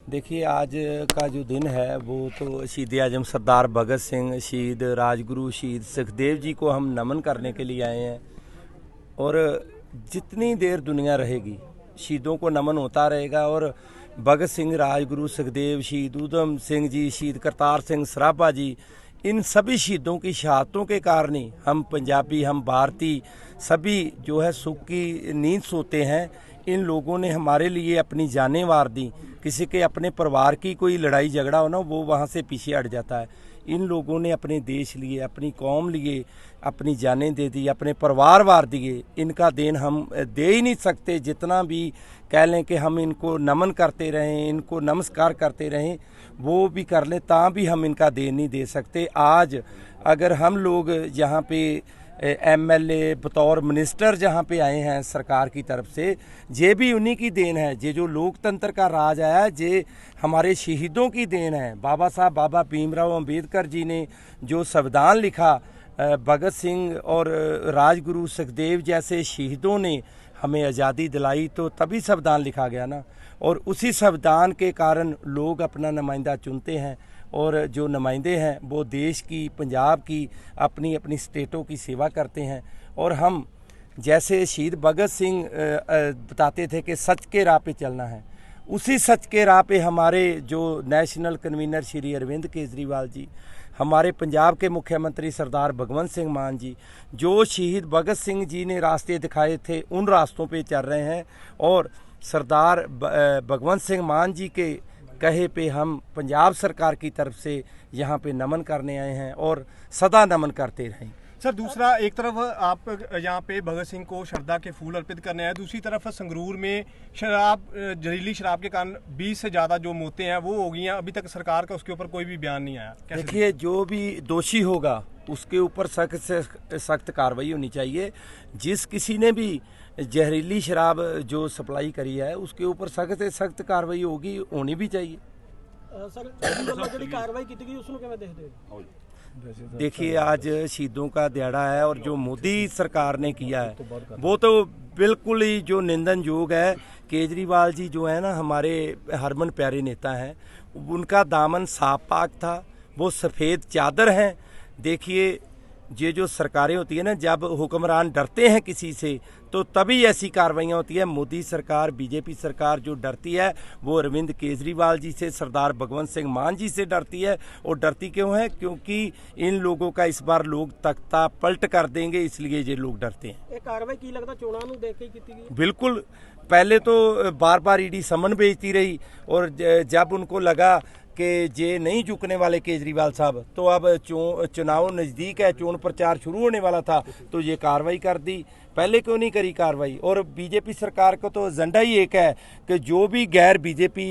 देखिए, आज का जो दिन है वो तो शहीद आजम सरदार भगत सिंह, शहीद राजगुरु, शहीद सुखदेव जी को हम नमन करने के लिए आए हैं। और जितनी देर दुनिया रहेगी शहीदों को नमन होता रहेगा। और भगत सिंह, राजगुरु, सुखदेव, शहीद ऊधम सिंह जी, शहीद करतार सिंह सराभा जी, इन सभी शहीदों की शहादतों के कारण ही हम पंजाबी, हम भारतीय सभी जो है सुख की नींद सोते हैं। इन लोगों ने हमारे लिए अपनी जानें वार दी। किसी के अपने परिवार की कोई लड़ाई झगड़ा हो ना, वो वहाँ से पीछे हट जाता है। इन लोगों ने अपने देश लिए, अपनी कौम लिए अपनी जानें दे दी, अपने परिवार वार दिए। इनका देन हम दे ही नहीं सकते। जितना भी कह लें कि हम इनको नमन करते रहें, इनको नमस्कार करते रहें, वो भी कर लें, ता भी हम इनका देन नहीं दे सकते। आज अगर हम लोग यहाँ पे एमएलए बतौर मिनिस्टर जहाँ पे आए हैं सरकार की तरफ से, ये भी उन्हीं की देन है। ये जो लोकतंत्र का राज आया, ये हमारे शहीदों की देन है। बाबा साहब बाबा भीमराव अंबेडकर जी ने जो संविधान लिखा, भगत सिंह और राजगुरु सुखदेव जैसे शहीदों ने हमें आज़ादी दिलाई, तो तभी संविधान लिखा गया ना। और उसी संविधान के कारण लोग अपना नुमाइंदा चुनते हैं, और जो नुमाइंदे हैं वो देश की, पंजाब की, अपनी अपनी स्टेटों की सेवा करते हैं। और हम जैसे शहीद भगत सिंह बताते थे कि सच के राह पे चलना है, उसी सच के राह पे हमारे जो नेशनल कन्वीनर श्री अरविंद केजरीवाल जी, हमारे पंजाब के मुख्यमंत्री सरदार भगवंत सिंह मान जी, जो शहीद भगत सिंह जी ने रास्ते दिखाए थे, उन रास्तों पे चल रहे हैं। और सरदार भगवंत सिंह मान जी के कहे पे हम पंजाब सरकार की तरफ से यहाँ पे नमन करने आए हैं और सदा नमन करते रहें। सर, दूसरा, एक तरफ आप यहाँ पे भगत सिंह को श्रद्धा के फूल अर्पित करने आए, दूसरी तरफ संगरूर में शराब, जहरीली शराब के कारण 20 से ज़्यादा जो मौतें हैं वो हो गई हैं। अभी तक सरकार का उसके ऊपर कोई भी बयान नहीं आया। देखिए, जो भी दोषी होगा उसके ऊपर सख्त से सख्त कार्रवाई होनी चाहिए। जिस किसी ने भी जहरीली शराब जो सप्लाई करी है उसके ऊपर सख्त से सख्त कार्रवाई होगी, होनी भी चाहिए। सर, कार्रवाई की गई उसको क्या देखते हैं? देखिए, आज शहीदों का दिहाड़ा है और जो मोदी सरकार ने किया है वो तो बिल्कुल ही जो निंदन योग है। केजरीवाल जी जो है ना, हमारे हरमन प्यारे नेता हैं, उनका दामन साफ पाक था, वो सफ़ेद चादर हैं। देखिए, ये जो सरकारें होती है ना, जब हुक्मरान डरते हैं किसी से तो तभी ऐसी कार्रवाइयाँ होती है। मोदी सरकार, बीजेपी सरकार जो डरती है वो अरविंद केजरीवाल जी से, सरदार भगवंत सिंह मान जी से डरती है। और डरती क्यों है? क्योंकि इन लोगों का इस बार लोग तख्ता पलट कर देंगे, इसलिए ये लोग डरते हैं। एक कार्रवाई की लगता चुनाव में देख के की गई? बिल्कुल। पहले तो बार बार ईडी समन भेजती रही, और जब उनको लगा कि ये नहीं झुकने वाले केजरीवाल साहब, तो अब चुनाव नज़दीक है, चोन प्रचार शुरू होने वाला था, तो ये कार्रवाई कर दी। पहले क्यों नहीं करी कार्रवाई? और बीजेपी सरकार को तो एजेंडा ही एक है कि जो भी गैर बीजेपी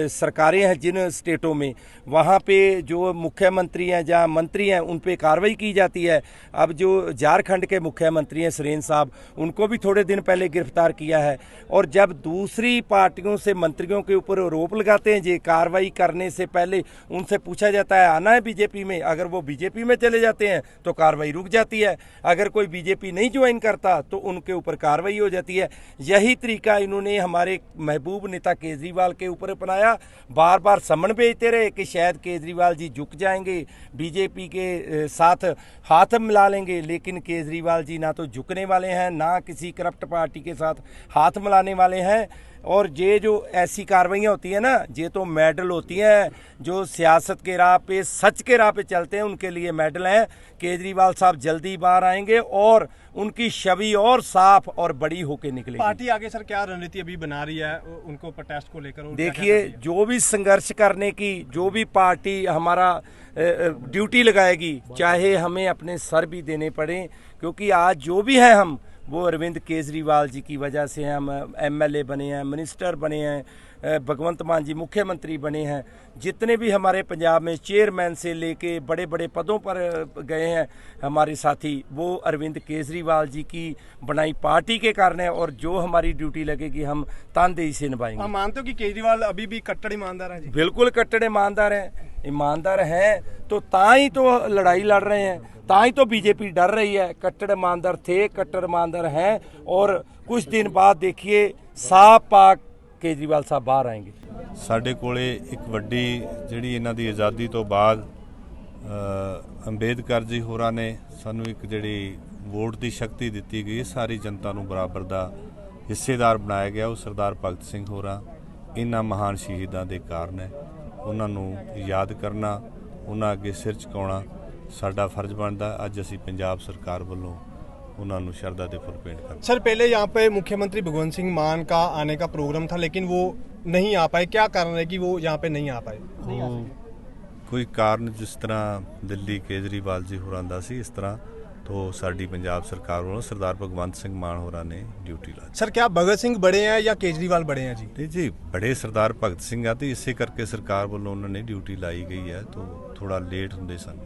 सरकारें हैं जिन स्टेटों में, वहाँ पे जो मुख्यमंत्री हैं, जहाँ मंत्री हैं, उन पे कार्रवाई की जाती है। अब जो झारखंड के मुख्यमंत्री हैं सुरेन साहब, उनको भी थोड़े दिन पहले गिरफ्तार किया है। और जब दूसरी पार्टियों से मंत्रियों के ऊपर आरोप लगाते हैं, ये कार्रवाई करने से पहले उनसे पूछा जाता है आना है बीजेपी में। अगर वो बीजेपी में चले जाते हैं तो कार्रवाई रुक जाती है। अगर कोई बीजेपी नहीं ज्वाइन करता तो उनके ऊपर कार्रवाई हो जाती है। यही तरीका इन्होंने हमारे महबूब नेता केजरीवाल के ऊपर अपनाया। बार बार समन भेजते रहे कि शायद केजरीवाल जी झुक जाएंगे, बीजेपी के साथ हाथ मिला लेंगे, लेकिन केजरीवाल जी ना तो झुकने वाले हैं, ना किसी करप्ट पार्टी के साथ हाथ मिलाने वाले हैं। और ये जो ऐसी कार्रवाइयाँ होती हैं ना, ये तो मेडल होती हैं। जो सियासत के राह पे, सच के राह पे चलते हैं, उनके लिए मेडल हैं। केजरीवाल साहब जल्दी बाहर आएंगे और उनकी छवि और साफ और बड़ी होके निकलेगी। पार्टी आगे सर क्या रणनीति अभी बना रही है उनको प्रोटेस्ट को लेकर? देखिए, जो भी संघर्ष करने की, जो भी पार्टी हमारा ड्यूटी लगाएगी, चाहे हमें अपने सर भी देने पड़े, क्योंकि आज जो भी है हम, वो अरविंद केजरीवाल जी की वजह से हम एमएलए बने हैं, मिनिस्टर बने हैं, भगवंत मान जी मुख्यमंत्री बने हैं। जितने भी हमारे पंजाब में चेयरमैन से लेके बड़े बड़े पदों पर गए हैं हमारे साथी, वो अरविंद केजरीवाल जी की बनाई पार्टी के कारण है। और जो हमारी ड्यूटी लगेगी हम तानदेही से निभाएंगे। आप मानते हो कि केजरीवाल अभी भी कट्टर ईमानदार है? बिल्कुल कट्टर ईमानदार हैं। ईमानदार हैं तो ताही तो लड़ाई लड़ रहे हैं, ताही तो बीजेपी डर रही है। कट्टर ईमानदार थे, कट्टर ईमानदार हैं, और कुछ दिन बाद देखिए साफ पाक केजरीवाल साहब बाहर आएंगे। ਸਾਡੇ ਕੋਲੇ ਇੱਕ ਵੱਡੀ ਜਿਹੜੀ ਇਹਨਾਂ ਦੀ ਆਜ਼ਾਦੀ ਤੋਂ ਬਾਅਦ ਅੰਬੇਦਕਰ ਜੀ ਹੋਰਾਂ ਨੇ ਸਾਨੂੰ ਇੱਕ ਜਿਹੜੀ ਵੋਟ ਦੀ ਸ਼ਕਤੀ ਦਿੱਤੀ ਗਈ, ਸਾਰੀ ਜਨਤਾ ਨੂੰ ਬਰਾਬਰ ਦਾ ਹਿੱਸੇਦਾਰ ਬਣਾਇਆ ਗਿਆ। ਉਹ ਸਰਦਾਰ ਭਗਤ ਸਿੰਘ ਹੋਰਾਂ ਇਹਨਾਂ ਮਹਾਨ ਸ਼ਹੀਦਾਂ ਦੇ ਕਾਰਨ ਹੈ। ਉਹਨਾਂ ਨੂੰ ਯਾਦ ਕਰਨਾ, ਉਹਨਾਂ ਅੱਗੇ ਸਿਰ ਝੁਕਾਉਣਾ ਸਾਡਾ ਫਰਜ਼ ਬਣਦਾ। ਅੱਜ ਅਸੀਂ ਪੰਜਾਬ ਸਰਕਾਰ ਵੱਲੋਂ ਉਹਨਾਂ ਨੂੰ ਸ਼ਰਧਾ ਦੇ फूल भेंट करते। सर पहले यहाँ पे मुख्यमंत्री भगवंत सिंह मान का आने का प्रोग्राम था, लेकिन वो नहीं आ पाए। क्या कारण है कि वो यहाँ पे नहीं आ पाए? ਕੋਈ ਕਾਰਨ ਜਿਸ ਤਰ੍ਹਾਂ ਦਿੱਲੀ ਕੇਜਰੀਵਾਲ ਜੀ ਹੋਰਾਂ ਦਾ ਸੀ, ਇਸ ਤਰ੍ਹਾਂ ਤੋਂ ਸਾਡੀ ਪੰਜਾਬ ਸਰਕਾਰ ਵੱਲੋਂ ਸਰਦਾਰ ਭਗਵੰਤ ਸਿੰਘ ਮਾਨ ਹੋਰਾਂ ਨੇ ਡਿਊਟੀ ਲਾ ਦਿੱਤੀ। सर क्या भगत सिंह बड़े हैं या केजरीवाल बड़े हैं जी? ਤੇ ਜੀ ਬੜੇ ਸਰਦਾਰ ਭਗਤ ਸਿੰਘ ਆ ਤੇ ਇਸੇ ਕਰਕੇ ਸਰਕਾਰ ਵੱਲੋਂ ਉਹਨਾਂ ਨੇ ਡਿਊਟੀ ਲਾਈ ਗਈ ਹੈ। ਤੋਂ ਥੋੜਾ ਲੇਟ ਹੁੰਦੇ ਸਨ।